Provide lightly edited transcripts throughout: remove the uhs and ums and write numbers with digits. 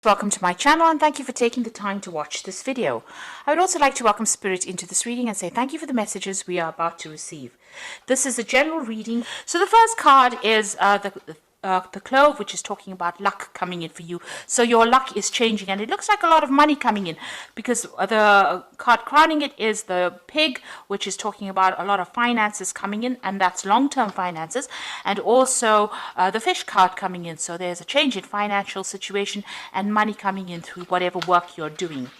Welcome to my channel and thank you for taking the time to watch this video. I would also like to welcome Spirit into this reading and say thank you for the messages we are about to receive. This is a general reading. So the first card is the clove, which is talking about luck coming in for you. So your luck is changing and it looks like a lot of money coming in, because the card crowning it is the pig, which is talking about a lot of finances coming in, and that's long-term finances, and also the fish card coming in. So there's a change in financial situation and money coming in through whatever work you're doing.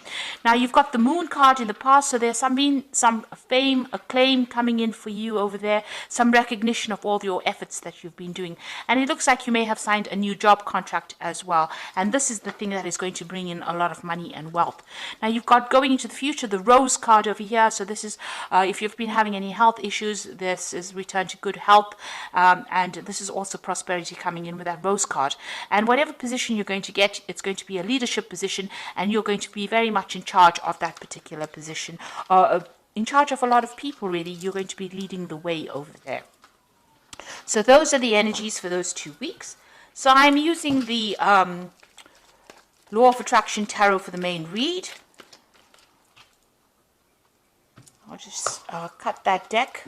Now you've got the moon card in the past, so there's some fame, acclaim coming in for you over there, some recognition of all your efforts that you've been doing, and it looks like you may have signed a new job contract as well, and this is the thing that is going to bring in a lot of money and wealth. Now you've got, going into the future, the rose card over here. So this is if you've been having any health issues, this is return to good health, and this is also prosperity coming in with that rose card. And whatever position you're going to get, it's going to be a leadership position, and you're going to be very much in charge of that particular position, in charge of a lot of people. Really, you're going to be leading the way over there. So those are the energies for those 2 weeks. So I'm using the Law of Attraction Tarot for the main read. I'll just cut that deck.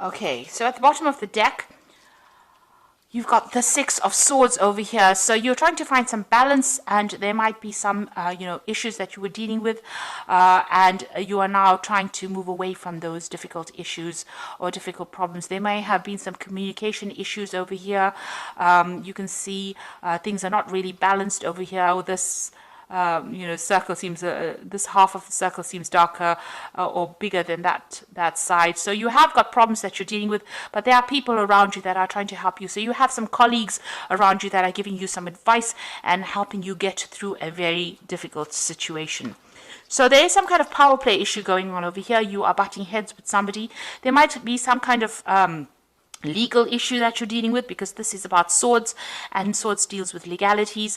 Okay, so at the bottom of the deck, you've got the Six of Swords over here. So you're trying to find some balance, and there might be some, issues that you were dealing with, and you are now trying to move away from those difficult issues or difficult problems. There may have been some communication issues over here. You can see things are not really balanced over here. Or this circle seems, this half of the circle seems darker or bigger than that side. So you have got problems that you're dealing with, but there are people around you that are trying to help you. So you have some colleagues around you that are giving you some advice and helping you get through a very difficult situation. So there is some kind of power play issue going on over here. You are butting heads with somebody. There might be some kind of legal issue that you're dealing with, because this is about swords, and swords deals with legalities.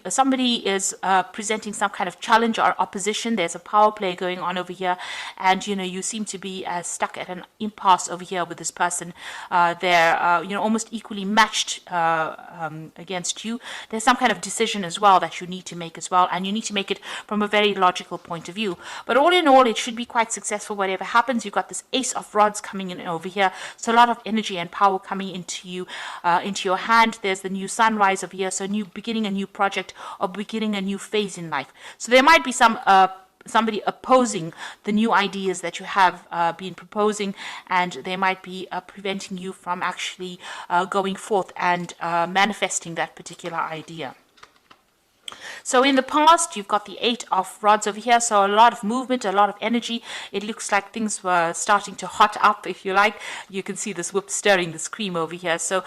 Somebody is presenting some kind of challenge or opposition. There's a power play going on over here, and you seem to be stuck at an impasse over here with this person. They're almost equally matched against you. There's some kind of decision as well that you need to make as well, and you need to make it from a very logical point of view. But all in all, it should be quite successful whatever happens. You've got this Ace of Rods coming in over here, so a lot of energy and power coming into you, into your hand. There's the new sunrise over here, so beginning a new project or beginning a new phase in life. So there might be somebody opposing the new ideas that you have been proposing, and they might be preventing you from actually going forth and manifesting that particular idea. So in the past, you've got the Eight of Rods over here, so a lot of movement, a lot of energy. It looks like things were starting to hot up, if you like. You can see this whip stirring this cream over here. So,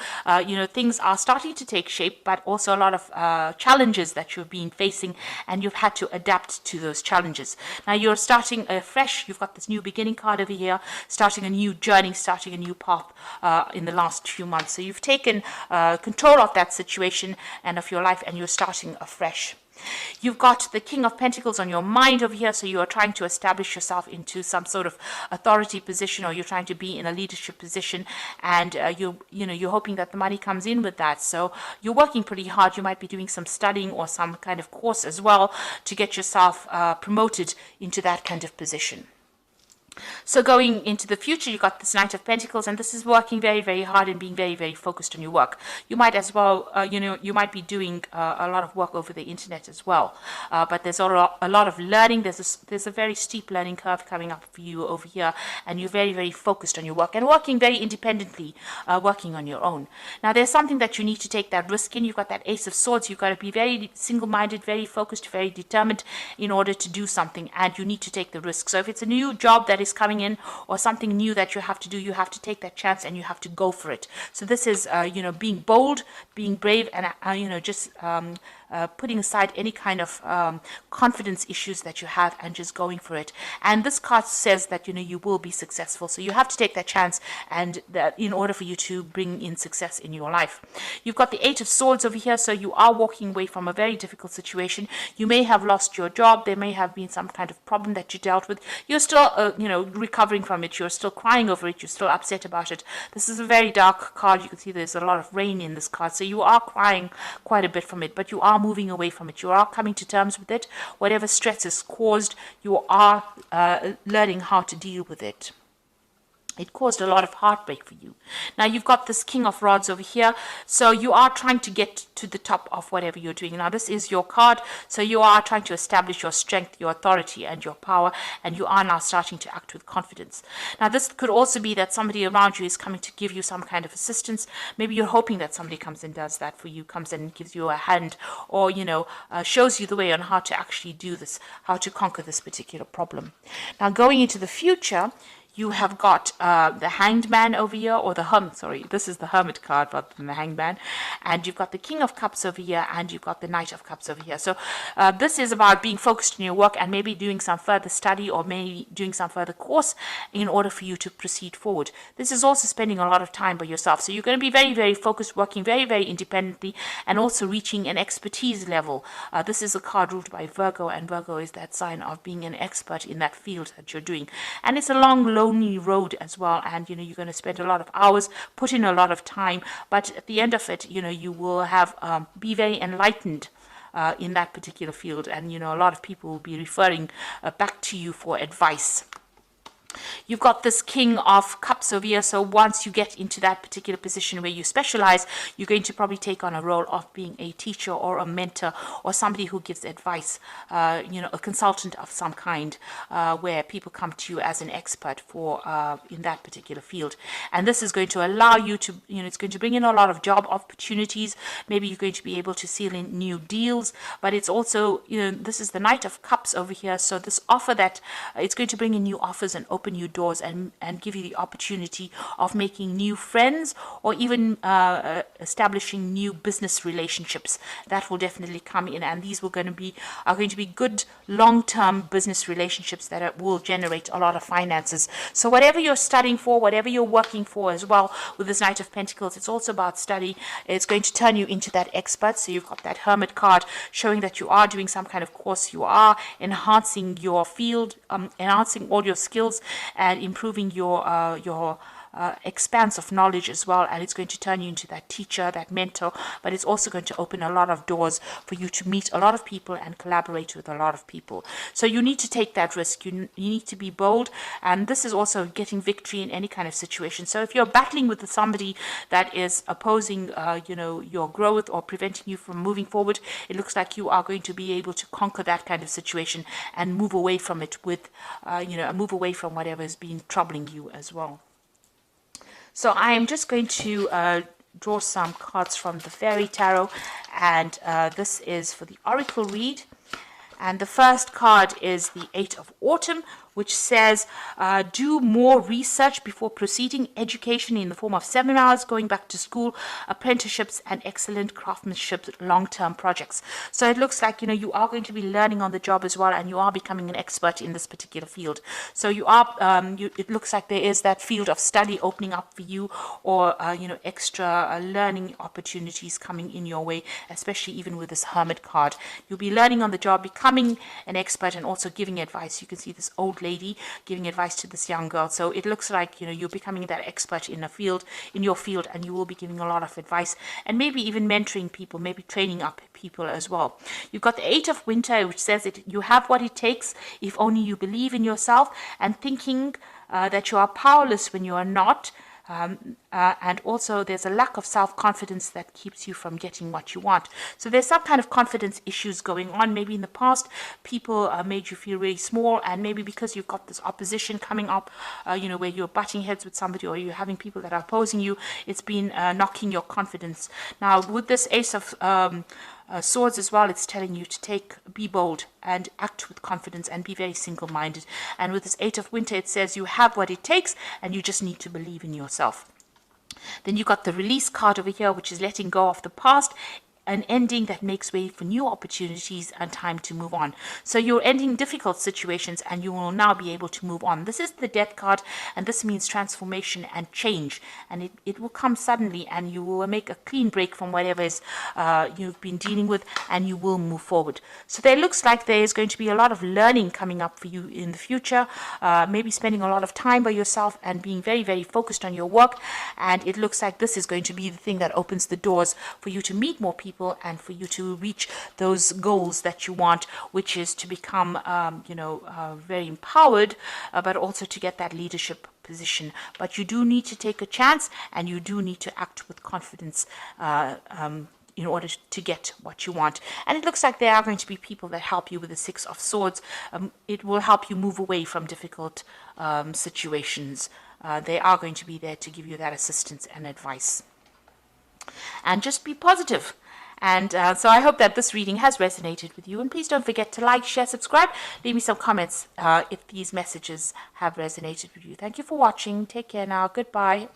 things are starting to take shape, but also a lot of challenges that you've been facing, and you've had to adapt to those challenges. Now you're starting fresh. You've got this new beginning card over here, starting a new journey, starting a new path in the last few months. So you've taken control of that situation and of your life, and you're starting afresh. You've got the King of Pentacles on your mind over here, so you are trying to establish yourself into some sort of authority position, or you're trying to be in a leadership position, and you're hoping that the money comes in with that. So you're working pretty hard. You might be doing some studying or some kind of course as well to get yourself promoted into that kind of position. So going into the future, you've got this Knight of Pentacles, and this is working very, very hard and being very, very focused on your work. You might as well, you might be doing a lot of work over the internet as well. But there's a lot of learning. There's a very steep learning curve coming up for you over here, and you're very, very focused on your work and working very independently, working on your own. Now, there's something that you need to take that risk in. You've got that Ace of Swords. You've got to be very single-minded, very focused, very determined in order to do something, and you need to take the risk. So if it's a new job that is coming in or something new that you have to do, you have to take that chance and you have to go for it. So this is, being bold, being brave, and, just putting aside any kind of confidence issues that you have and just going for it. And this card says that, you will be successful. So you have to take that chance, and that in order for you to bring in success in your life. You've got the Eight of Swords over here. So you are walking away from a very difficult situation. You may have lost your job. There may have been some kind of problem that you dealt with. You're still, recovering from it. You're still crying over it. You're still upset about it. This is a very dark card. You can see there's a lot of rain in this card. So you are crying quite a bit from it, but you are moving away from it. You are coming to terms with it. Whatever stress is caused, you are learning how to deal with it. It caused a lot of heartbreak for you. Now you've got this King of Rods over here. So you are trying to get to the top of whatever you're doing. Now this is your card. So you are trying to establish your strength, your authority, and your power. And you are now starting to act with confidence. Now this could also be that somebody around you is coming to give you some kind of assistance. Maybe you're hoping that somebody comes and does that for you, comes in and gives you a hand, or, shows you the way on how to actually do this, how to conquer this particular problem. Now going into the future, you have got the Hanged Man over here, or this is the Hermit card rather than the Hanged Man. And you've got the King of Cups over here, and you've got the Knight of Cups over here. So this is about being focused in your work and maybe doing some further study or maybe doing some further course in order for you to proceed forward. This is also spending a lot of time by yourself. So you're going to be very, very focused, working very, very independently, and also reaching an expertise level. This is a card ruled by Virgo, and Virgo is that sign of being an expert in that field that you're doing. And it's a long, lonely road as well, and you're going to spend a lot of hours, put in a lot of time, but at the end of it, you will have be very enlightened in that particular field, and a lot of people will be referring back to you for advice. You've got this King of Cups over here. So once you get into that particular position where you specialize, you're going to probably take on a role of being a teacher or a mentor or somebody who gives advice, a consultant of some kind, where people come to you as an expert for in that particular field. And this is going to allow you to, it's going to bring in a lot of job opportunities. Maybe you're going to be able to seal in new deals, but it's also, this is the Knight of Cups over here. So this offer that it's going to bring in new offers and open new doors and give you the opportunity of making new friends or even establishing new business relationships. That will definitely come in, and these are going to be good long-term business relationships that will generate a lot of finances. So whatever you're studying for, whatever you're working for as well, with this Knight of Pentacles, it's also about study. It's going to turn you into that expert. So you've got that Hermit card showing that you are doing some kind of course, you are enhancing your field, enhancing all your skills and improving your expanse of knowledge as well. And it's going to turn you into that teacher, that mentor, but it's also going to open a lot of doors for you to meet a lot of people and collaborate with a lot of people. So you need to take that risk. You need to be bold, and this is also getting victory in any kind of situation. So if you're battling with somebody that is opposing your growth or preventing you from moving forward, it looks like you are going to be able to conquer that kind of situation and move away from it with move away from whatever has been troubling you as well. So I am just going to draw some cards from the Fairy Tarot, and this is for the Oracle read. And the first card is the Eight of Autumn, which says, do more research before proceeding. Education in the form of seminars, going back to school, apprenticeships, and excellent craftsmanship long-term projects. So it looks like, you are going to be learning on the job as well, and you are becoming an expert in this particular field. So you are, it looks like there is that field of study opening up for you, or, extra learning opportunities coming in your way, especially even with this Hermit card. You'll be learning on the job, becoming an expert, and also giving advice. You can see this old lady giving advice to this young girl. So it looks like you're becoming that expert in your field, and you will be giving a lot of advice and maybe even mentoring people, maybe training up people as well. You've got the Eight of Winter, which says that you have what it takes if only you believe in yourself, and thinking that you are powerless when you are not. And also there's a lack of self-confidence that keeps you from getting what you want. So there's some kind of confidence issues going on. Maybe in the past people made you feel really small, and maybe because you've got this opposition coming up, where you're butting heads with somebody, or you're having people that are opposing you, it's been knocking your confidence. Now with this Ace of Swords as well, it's telling you to be bold and act with confidence and be very single-minded. And with this Eight of Winter, it says you have what it takes and you just need to believe in yourself. Then you got the Release card over here, which is letting go of the past. an ending that makes way for new opportunities and time to move on. So you're ending difficult situations and you will now be able to move on. This is the Death card, and this means transformation and change, and it will come suddenly, and you will make a clean break from whatever is you've been dealing with, and you will move forward. So there looks like there is going to be a lot of learning coming up for you in the future, maybe spending a lot of time by yourself and being very, very focused on your work. And it looks like this is going to be the thing that opens the doors for you to meet more people and for you to reach those goals that you want, which is to become, very empowered, but also to get that leadership position. But you do need to take a chance, and you do need to act with confidence in order to get what you want. And it looks like there are going to be people that help you with the Six of Swords. It will help you move away from difficult situations. They are going to be there to give you that assistance and advice. And just be positive. And so I hope that this reading has resonated with you. And please don't forget to like, share, subscribe. Leave me some comments if these messages have resonated with you. Thank you for watching. Take care now. Goodbye.